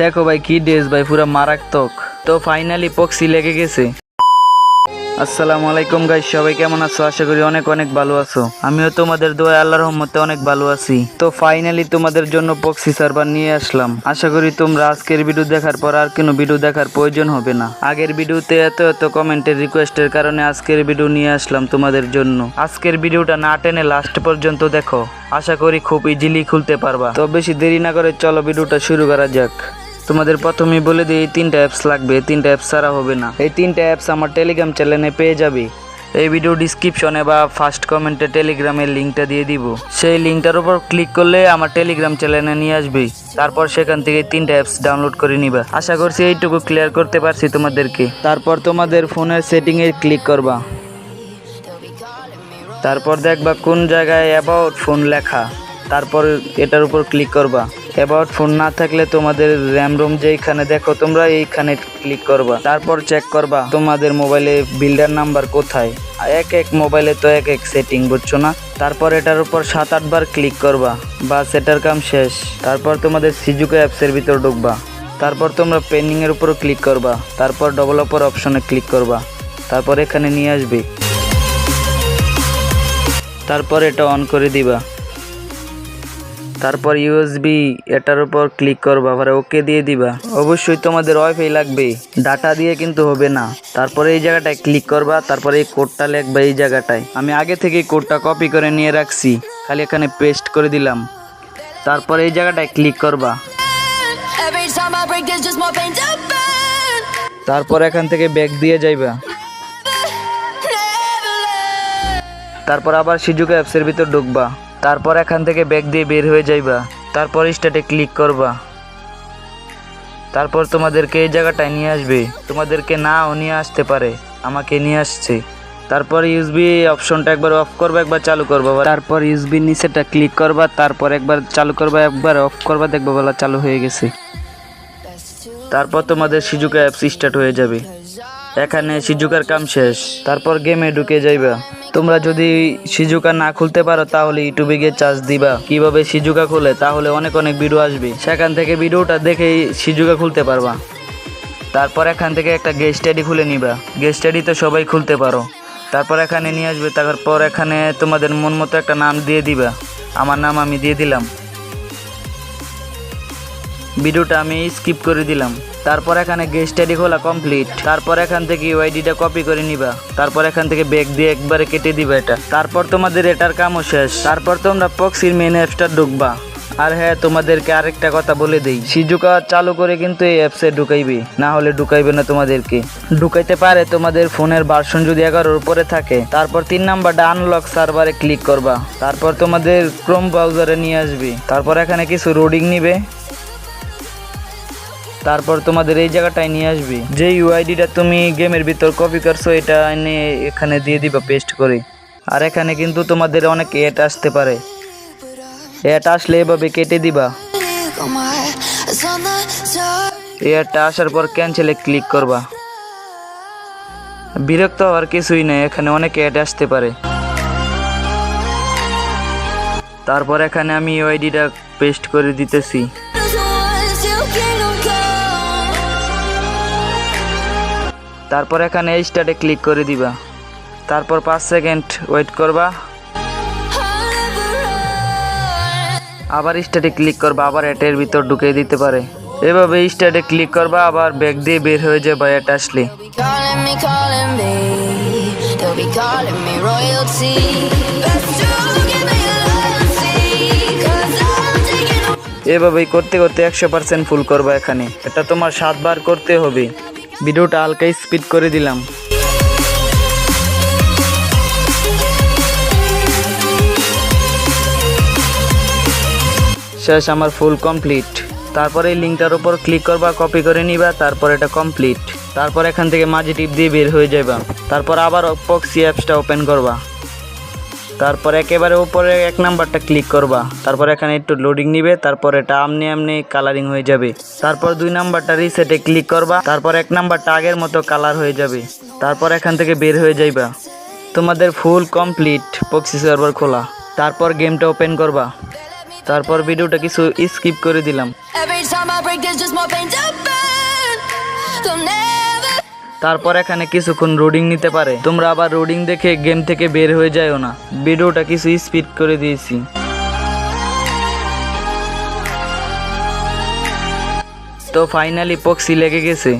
দেখো ভাই কি ড্রেস ভাই পুরো মারাত্মক। তো ফাইনালি পক্সি লেগে গেছে। আসসালামু আলাইকুম গাইস, সবাই কেমন আছো? আশা করি অনেক অনেক ভালো আছো। আমিও তোমাদের দোয়ায় আল্লাহর রহমতে অনেক ভালো আছি। তো ফাইনালি তোমাদের জন্য পক্সি সার্ভার নিয়ে আসলাম। আশা করি তোমরা আজকের ভিডিও দেখার পর আর কোনো ভিডিও দেখার প্রয়োজন হবে না। আগের ভিডিওতে এত এত কমেন্টের রিকোয়েস্টের কারণে আজকের ভিডিও নিয়ে আসলাম তোমাদের জন্য। আজকের ভিডিওটা না টেনে লাস্ট পর্যন্ত দেখো, আশা করি খুব ইজিলি খুলতে পারবা। তো বেশি দেরি না করে চলো ভিডিওটা শুরু করা যাক। তোমাদের প্রথমেই বলে দিই এই তিনটা অ্যাপস লাগবে, তিনটা অ্যাপস ছাড়া হবে না। এই তিনটা অ্যাপস আমার টেলিগ্রাম চ্যানেলে পেয়ে যাবে। এই ভিডিও ডিসক্রিপশনে বা ফার্স্ট কমেন্টে টেলিগ্রামের লিঙ্কটা দিয়ে দিব। সেই লিঙ্কটার উপর ক্লিক করলে আমার টেলিগ্রাম চ্যানেলে নিয়ে আসবে। তারপর সেখান থেকে তিনটা অ্যাপস ডাউনলোড করে নিবা। আশা করছি এইটুকু ক্লিয়ার করতে পারছি তোমাদেরকে। তারপর তোমাদের ফোনের সেটিংয়ে ক্লিক করবা। তারপর দেখবা কোন জায়গায় অ্যাবাউট ফোন লেখা, তারপর এটার উপর ক্লিক করবা। অ্যাবাউট ফোন না থাকলে তোমাদের র্যাম রোম যেখানে দেখো তোমরা এইখানে ক্লিক করবা। তারপর চেক করবা তোমাদের মোবাইলে বিল্ডার নাম্বার কোথায়। এক এক মোবাইলে তো এক এক সেটিং, বুঝছো না? তারপর এটার উপর 7-8 বার ক্লিক করবা, বাস এটার কাম শেষ। তারপর তোমাদের সিজুকা অ্যাপসের ভিতর ঢুকবা। তারপর তোমরা পেন্ডিং এর উপর ক্লিক করবা। তারপর ডেভেলপার অপশনে ক্লিক করবা। তারপর এখানে নিয়ে আসবে। তারপর এটা অন করে দিবা। তারপর ইউএসবি এটার উপর ক্লিক করবা, আবার ওকে দিয়ে দিবা। অবশ্যই তোমাদের ওয়াইফাই লাগবে, ডাটা দিয়ে কিন্তু হবে না। তারপরে এই জায়গাটায় ক্লিক করবা। তারপরে এই কোডটা লিখবা এই জায়গাটায়। আমি আগে থেকে কোডটা কপি করে নিয়ে রাখছি, খালি এখানে পেস্ট করে দিলাম। তারপর এই জায়গাটায় ক্লিক করবা। তারপর এখান থেকে ব্যাক দিয়ে যাইবা। তারপর আবার সিজুকা অ্যাপসের ভিতর ঢুকবা। তারপর এখান থেকে ব্যাক দিয়ে বের হয়ে যাইবা। তারপর স্টার্টে ক্লিক করবা। তারপর তোমাদেরকে এই জায়গাটায় নিয়ে আসবে। তোমাদেরকে নাও নিয়ে আসতে পারে, আমাকে নিয়ে আসছে। তারপর ইউএসবি অপশনটা একবার অফ করবা, একবার চালু করবা। তারপর ইউএসবি নিচেটা ক্লিক করবা। তারপর একবার চালু করবা, একবার অফ করবা, দেখবা বলা চালু হয়ে গেছে। তারপর তোমাদের সিজুকা অ্যাপস স্টার্ট হয়ে যাবে। এখানে সিজুকার কাম শেষ। তারপর গেমে ঢুকে যাইবা। তোমরা যদি সিজুকা না খুলতে পারো তাহলে ইউটিউবে গিয়ে চার্জ দিবা কিভাবে সিজুকা খুলে, তাহলে অনেক অনেক ভিডিও আসবে, সেখান থেকে ভিডিওটা দেখেই সিজুকা খুলতে পারবা। তারপর এখান থেকে একটা গেস্ট আইডি খুলে নিবা। গেস্ট আইডি তো সবাই খুলতে পারো। তারপর এখানে নিয়ে আসবে। তারপর এখানে তোমাদের মন মতো একটা নাম দিয়ে দিবা। আমার নাম আমি দিয়ে দিলাম। ভিডিওটা আমি স্কিপ করে দিলাম। তারপর এখানে গেস্ট আইডি খোলা কমপ্লিট। তারপর এখান থেকে ইউআইডিটা কপি করে নিবা। তারপর এখান থেকে ব্যাক দিয়ে একবারে কেটে দিবা এটা। তারপর তোমাদের এটার কামও শেষ। তারপর তোমরা পক্সির মেন অ্যাপসটা ঢুকবা। আর হ্যাঁ, তোমাদেরকে আরেকটা কথা বলে দেই, সিজুকা চালু করে কিন্তু এই অ্যাপসে ঢুকাইবে, না হলে ঢুকাইবে না। তোমাদেরকে ঢুকাইতে পারে তোমাদের ফোনের ভার্সন যদি 11-র উপরে থাকে। তারপর 3 নাম্বারটা আনলক সার্ভারে ক্লিক করবা। তারপর তোমাদের ক্রোম ব্রাউজারে নিয়ে আসবে। তারপর এখানে কিছু রোডিং নিবে। তারপর তোমাদের এই জায়গাটায় নিয়ে আসবে। যে ইউআইডিটা তুমি গেমের ভিতর কপি করছো এটা এনে এখানে দিয়ে দিবা পেস্ট করে। আর এখানে কিন্তু তোমাদের অনেক অ্যাড আসতে পারে, অ্যাড আসলে এভাবে কেটে দিবা। অ্যাডটা আসার পর ক্যান্সেলে ক্লিক করবা। বিরক্ত হওয়ার কিছুই নেই, এখানে অনেক অ্যাড আসতে পারে। তারপর এখানে আমি ইউআইডিটা পেস্ট করে দিতেছি। তারপর এখানে স্টার্টে ক্লিক করে দিবা। তারপর 5 সেকেন্ড ওয়েট করবা। আবার স্টার্টে ক্লিক করবা, আবার এটার ভিতর ঢুকিয়ে দিতে পারে। এভাবে স্টার্টে ক্লিক করবা, আবার ব্যাক দিয়ে বের হয়ে যাবে এটা আসলে। এভাবেই করতে করতে 100% ফুল করবা। এখানে এটা তোমার 7 বার করতে হবে। ভিডিওটা হালকা স্পিড করে দিলাম। শেষ, আমার ফুল কমপ্লিট। তারপরে এই লিঙ্কটার উপর ক্লিক করবা, কপি করে নিবা। তারপর এটা কমপ্লিট। তারপর এখান থেকে মাঝে টিপ দিয়ে বের হয়ে যাবা। তারপর আবার পক্সি অ্যাপসটা ওপেন করবা। তারপর একেবারে উপরে 1 নাম্বারটা ক্লিক করবা। তারপর এখানে একটু লোডিং নিবে। তারপর এটা আমনে কালারিং হয়ে যাবে। তারপর 2 নাম্বারটা রিসেটে ক্লিক করবা। তারপর 1 নাম্বারটা আগের মতো কালার হয়ে যাবে। তারপর এখান থেকে বের হয়ে যাইবা। তোমাদের ফুল কমপ্লিট পক্সি সার্ভার খোলা। তারপর গেমটা ওপেন করবা। তারপর ভিডিওটা কিছু স্কিপ করে দিলাম। it's just more pain to burn. They'll never. তারপর এখানে কিছুক্ষণ রোডিং নিতে পারে। তোমরা আবার রোডিং দেখে গেম থেকে বের হয়ে যাও না, ভিডিওটা কিছু স্পিড করে দিয়েছি। তো ফাইনালি পক্সি লেগে গেছে।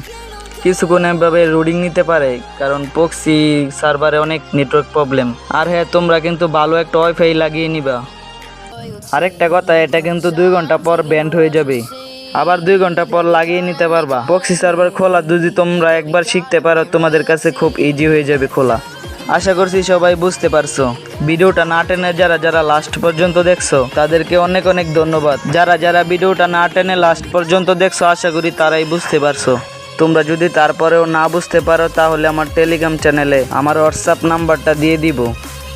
কিছুক্ষণ এভাবে রোডিং নিতে পারে, কারণ পক্সি সার্ভারে অনেক নেটওয়ার্ক প্রবলেম। আর হ্যাঁ, তোমরা কিন্তু ভালো একটা ওয়াইফাই লাগিয়ে নিবা। আরেকটা কথা, এটা কিন্তু 2 ঘন্টা পর ব্যান্ড হয়ে যাবে, আবার 2 ঘন্টা পর লাগিয়ে নিতে পারবা। পক্সি সার্ভার খোলা যদি তোমরা একবার শিখতে পারো, তোমাদের কাছে খুব ইজি হয়ে যাবে খোলা। আশা করছি সবাই বুঝতে পারছো। ভিডিওটা না টেনে যারা যারা লাস্ট পর্যন্ত দেখছো তাদেরকে অনেক অনেক ধন্যবাদ। যারা যারা ভিডিওটা না টেনে লাস্ট পর্যন্ত দেখছো, আশা করি তারাই বুঝতে পারছো। তোমরা যদি তারপরেও না বুঝতে পারো, তাহলে আমার টেলিগ্রাম চ্যানেলে আমার হোয়াটসঅ্যাপ নাম্বারটা দিয়ে দিব।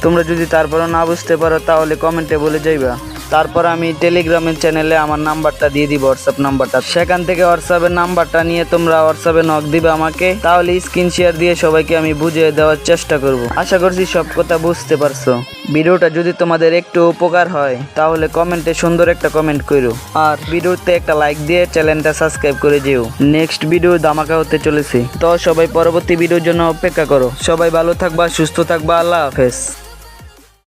তোমরা যদি তারপরেও না বুঝতে পারো, তাহলে কমেন্টে বলে যাইবা। তারপর আমি টেলিগ্রামের চ্যানেলে আমার নাম্বারটা দিয়ে দিব, হোয়াটসঅ্যাপ নাম্বারটা। সেখান থেকে হোয়াটসঅ্যাপের নাম্বারটা নিয়ে তোমরা হোয়াটসঅ্যাপে নক দিবে আমাকে, তাহলে স্ক্রিন শেয়ার দিয়ে সবাইকে আমি বুঝিয়ে দেওয়ার চেষ্টা করব। আশা করছি সব কথা বুঝতে পারছো। ভিডিওটা যদি তোমাদের একটু উপকার হয়, তাহলে কমেন্টে সুন্দর একটা কমেন্ট করো, আর ভিডিওতে একটা লাইক দিয়ে চ্যানেলটা সাবস্ক্রাইব করে যেও। নেক্সট ভিডিও ধামাকা হতে চলেছে, তো সবাই পরবর্তী ভিডিওর জন্য অপেক্ষা করো। সবাই ভালো থাকবা, সুস্থ থাকবা, আল্লাহ হাফেজ।